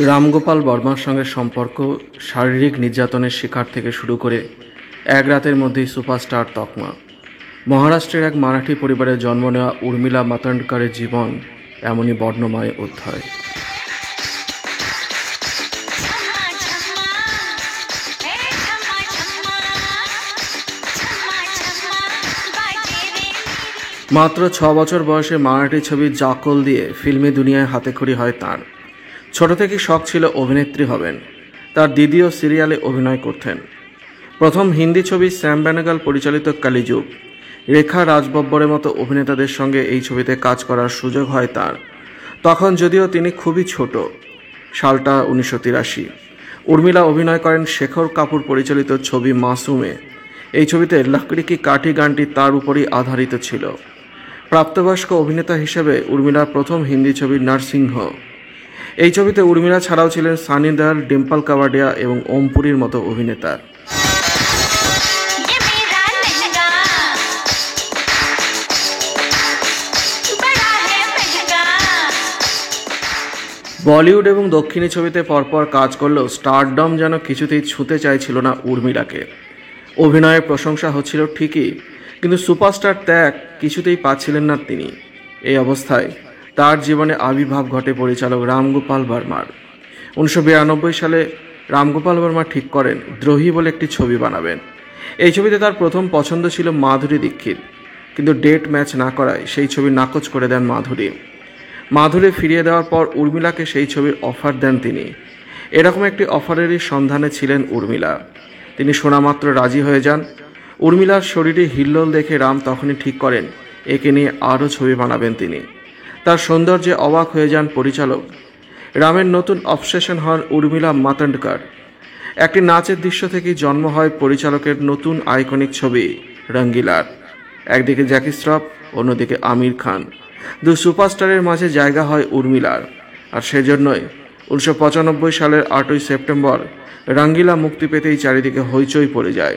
রামগোপাল বর্মার সঙ্গে সম্পর্ক শারীরিক নির্যাতনের শিকার থেকে শুরু করে এক রাতের মধ্যেই সুপারস্টার তকমা। মহারাষ্ট্রের এক মারাঠি পরিবারে জন্ম নেওয়া উর্মিলা মাতোন্ডকরের জীবন এমনই বর্ণময় অধ্যায়। মাত্র 6 বছর বয়সে মারাঠি ছবি জাকল দিয়ে ফিল্মি দুনিয়ায় হাতেখড়ি হয় তাঁর। ছোট থেকেই শখ ছিল অভিনেত্রী হবেন। তার দিদিও সিরিয়ালে অভিনয় করতেন। প্রথম হিন্দি ছবি শ্যাম বেনেগল পরিচালিত কালিযুগ, রেখা রাজবব্বরের মতো অভিনেতাদের সঙ্গে এই ছবিতে কাজ করার সুযোগ হয় তার। তখন যদিও তিনি খুবই ছোট, সালটা 1983। উর্মিলা অভিনয় করেন শেখর কাপুর পরিচালিত ছবি মাসুমে। এই ছবিতে লকড়ি কি কাঠি গানটি তার উপরই আধারিত ছিল। প্রাপ্তবয়স্ক অভিনেতা হিসেবে উর্মিলার প্রথম হিন্দি ছবি নরসিংহ। এই ছবিতে উর্মিলা ছাড়াও ছিলেন সানি দেওল, ডিম্পল কাবাডিয়া এবং ওম পুরীর মতো অভিনেতা। বলিউড এবং দক্ষিণী ছবিতে পরপর কাজ করলেও স্টারডম যেন কিছুতেই ছুঁতে চাইছিল না উর্মিলাকে। অভিনয়ের প্রশংসা হচ্ছিল ঠিকই, কিন্তু সুপারস্টার ত্যাগ কিছুতেই পাচ্ছিলেন না তিনি। এই অবস্থায় তার জীবনে আবির্ভাব ঘটে পরিচালক রামগোপাল বর্মার। 1992 সালে রামগোপাল বর্মা ঠিক করেন দ্রোহী বলে একটি ছবি বানাবেন। এই ছবিতে তার প্রথম পছন্দ ছিল মাধুরী দীক্ষিত, কিন্তু ডেট ম্যাচ না করায় সেই ছবি নাকচ করে দেন মাধুরী ফিরিয়ে দেওয়ার পর উর্মিলাকে সেই ছবির অফার দেন তিনি। এরকম একটি অফারেরই সন্ধানে ছিলেন উর্মিলা। তিনি শোনামাত্র রাজি হয়ে যান। উর্মিলার শরীরে হিল্লোল দেখে রাম তখনই ঠিক করেন একে নিয়ে আরও ছবি বানাবেন তিনি। তার সৌন্দর্যে অবাক হয়ে যান পরিচালক। রামের নতুন অবসেশন হন উর্মিলা মাতোন্ডকর। একটি নাচের দৃশ্য থেকেই জন্ম হয় পরিচালকের নতুন আইকনিক ছবি রঙ্গিলার। একদিকে জ্যাকি শ্রফ, অন্যদিকে আমির খান, দু সুপারস্টারের মাঝে জায়গা হয় উর্মিলার। আর সেজন্যই 1995 সালের 8ই সেপ্টেম্বর রঙ্গিলা মুক্তি পেতেই চারিদিকে হইচই পড়ে যায়।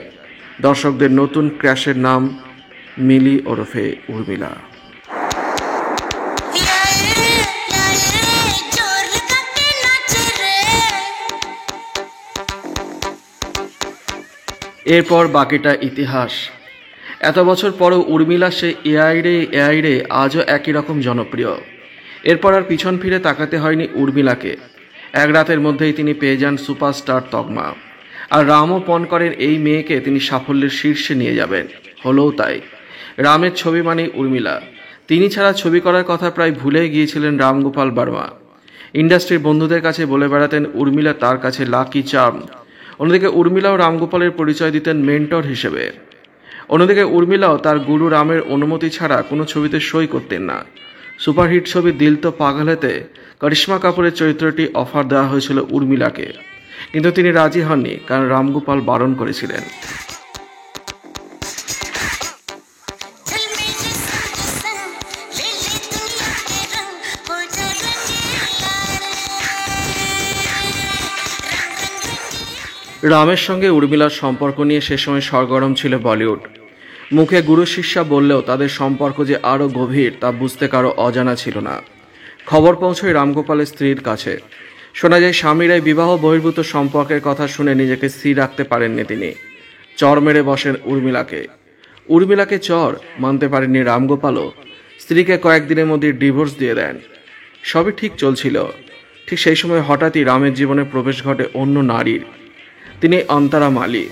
দর্শকদের নতুন ক্র্যাশের নাম মিলি ওরফে উর্মিলা। এরপর বাকিটা ইতিহাস। এত বছর পরও উর্মিলা সে এআইরে আজও একই রকম জনপ্রিয়। এরপর আর পিছন ফিরে তাকাতে হয়নি উর্মিলাকে। এক রাতের মধ্যেই তিনি পেয়ে যান সুপারস্টার তকমা। আর রামও পণ করেন এই মেয়েকে তিনি সাফল্যের শীর্ষে নিয়ে যাবেন। হলেও তাই। রামের ছবি মানেই উর্মিলা। তিনি ছাড়া ছবি করার কথা প্রায় ভুলেই গিয়েছিলেন রামগোপাল বর্মা। ইন্ডাস্ট্রির বন্ধুদের কাছে বলে বেড়াতেন উর্মিলা তার কাছে লাকি চার্ম। অন্যদিকে উর্মিলাও রামগোপালের পরিচয় দিতেন মেন্টর হিসেবে। অন্যদিকে উর্মিলাও তার গুরু রামের অনুমতি ছাড়া কোনো ছবিতে সই করতেন না। সুপারহিট ছবি দিল তো পাগল হ্যাতে করিশ্মা কাপুরের চরিত্রটি অফার দেওয়া হয়েছিল উর্মিলাকে, কিন্তু তিনি রাজি হননি, কারণ রামগোপাল বারণ করেছিলেন। রামের সঙ্গে উর্মিলার সম্পর্ক নিয়ে সে সময় সরগরম ছিল বলিউড। মুখে গুরু শিষ্যা বললেও তাদের সম্পর্ক যে আরও গভীর তা বুঝতে কারো অজানা ছিল না। খবর পৌঁছয় রামগোপালের স্ত্রীর কাছে। শোনা যায় স্বামীর এই বিবাহ বহির্ভূত সম্পর্কের কথা শুনে নিজেকে স্থির রাখতে পারেননি তিনি। চর মেরে বসেন উর্মিলাকে চর মানতে পারেননি রামগোপালও। স্ত্রীকে কয়েকদিনের মধ্যে ডিভোর্স দিয়ে দেন। সবই ঠিক চলছিল। ঠিক সেই সময় হঠাৎই রামের জীবনে প্রবেশ ঘটে অন্য নারীর। তিনি অন্তরা মালি।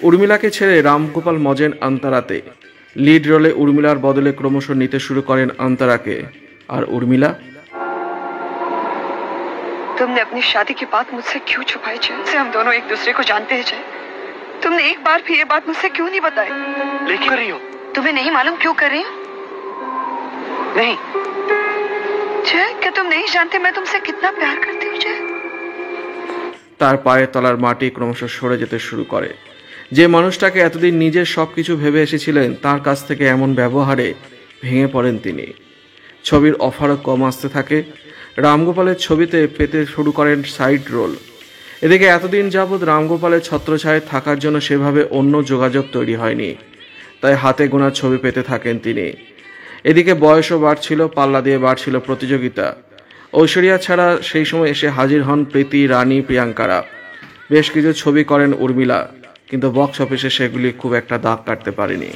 উর্মিলাকে ছেড়ে রামগোপাল মজেন অন্তরাতে। লিড রোলে উর্মিলার বদলে ক্রমশ নিতে শুরু করেন অন্তরাকে। আর উর্মিলা, तुमने अपनी शादी की बात मुझसे क्यों छुपाई? हम दोनों एक दूसरे को जानते हैं जय। तुमने एक बार भी ये बात मुझसे क्यों नहीं बताई? लेकिन कर रही हो। तुम्हें नहीं मालूम क्यों कर रही हूँ? नहीं जय, क्या तुम नहीं जानते मैं तुमसे कितना प्यार करती हूँ जय? তার পায়ের তলার মাটি ক্রমশ সরে যেতে শুরু করে। যে মানুষটাকে এতদিন নিজের সবকিছু ভেবে এসেছিলেন, তার কাছ থেকে এমন ব্যবহারে ভেঙে পড়েন তিনি। ছবির অফারও কম আসতে থাকে। রামগোপালের ছবিতে পেতে শুরু করেন সাইড রোল। এদিকে এতদিন যাবৎ রামগোপালের ছত্রছায়ায় থাকার জন্য সেভাবে অন্য যোগাযোগ তৈরি হয়নি, তাই হাতে গোনা ছবি পেতে থাকেন তিনি। এদিকে বয়সও বাড়ছিল, পাল্লা দিয়ে বাড়ছিল প্রতিযোগিতা। ঐশ্বরিয়া ছাড়া সেই সময় এসে হাজির হন প্রীতি, রানী, প্রিয়াঙ্কারা। বেশ কিছু ছবি করেন উর্মিলা, কিন্তু বক্স অফিসে সেগুলি খুব একটা দাগ কাটতে পারেনি।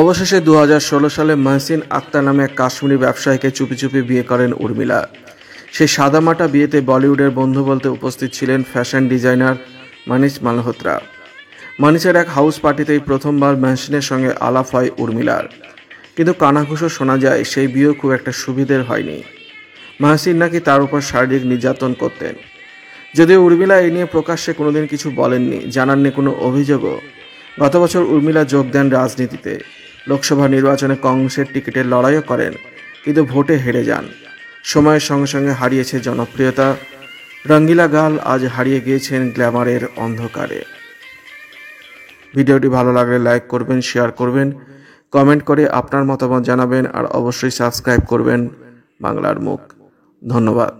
অবশেষে 2016 সালে মহসিন আক্তার নামে এক কাশ্মীরি ব্যবসায়ীকে চুপি চুপি বিয়ে করেন উর্মিলা। সেই সাদামাটা বিয়েতে বলিউডের বন্ধু বলতে উপস্থিত ছিলেন ফ্যাশন ডিজাইনার মানিশ মালহোত্রা। মানিশের এক হাউস পার্টিতেই প্রথমবার মহসিনের সঙ্গে আলাপ হয় উর্মিলার, কিন্তু কানাঘুষো শোনা যায় সেই বিয়ে খুব একটা সুবিধের হয়নি। মহসিন নাকি তার উপর শারীরিক নির্যাতন করতেন। যদিও উর্মিলা এই নিয়ে প্রকাশ্যে কোনোদিন কিছু বলেননি, জানাননি কোনো অভিযোগও। গত বছর উর্মিলা যোগ দেন রাজনীতিতে। লোকসভা নির্বাচনে কংগ্রেসের টিকিটের লড়াইও করেন, কিন্তু ভোটে হেরে যান। সময়ের সঙ্গে সঙ্গে হারিয়েছে জনপ্রিয়তা। রঙ্গিলা গার্ল আজ হারিয়ে গিয়েছেন গ্ল্যামারের অন্ধকারে। ভিডিওটি ভালো লাগলে লাইক করবেন, শেয়ার করবেন, কমেন্ট করে আপনার মতামত জানাবেন, আর অবশ্যই সাবস্ক্রাইব করবেন বাংলার মুখ। ধন্যবাদ।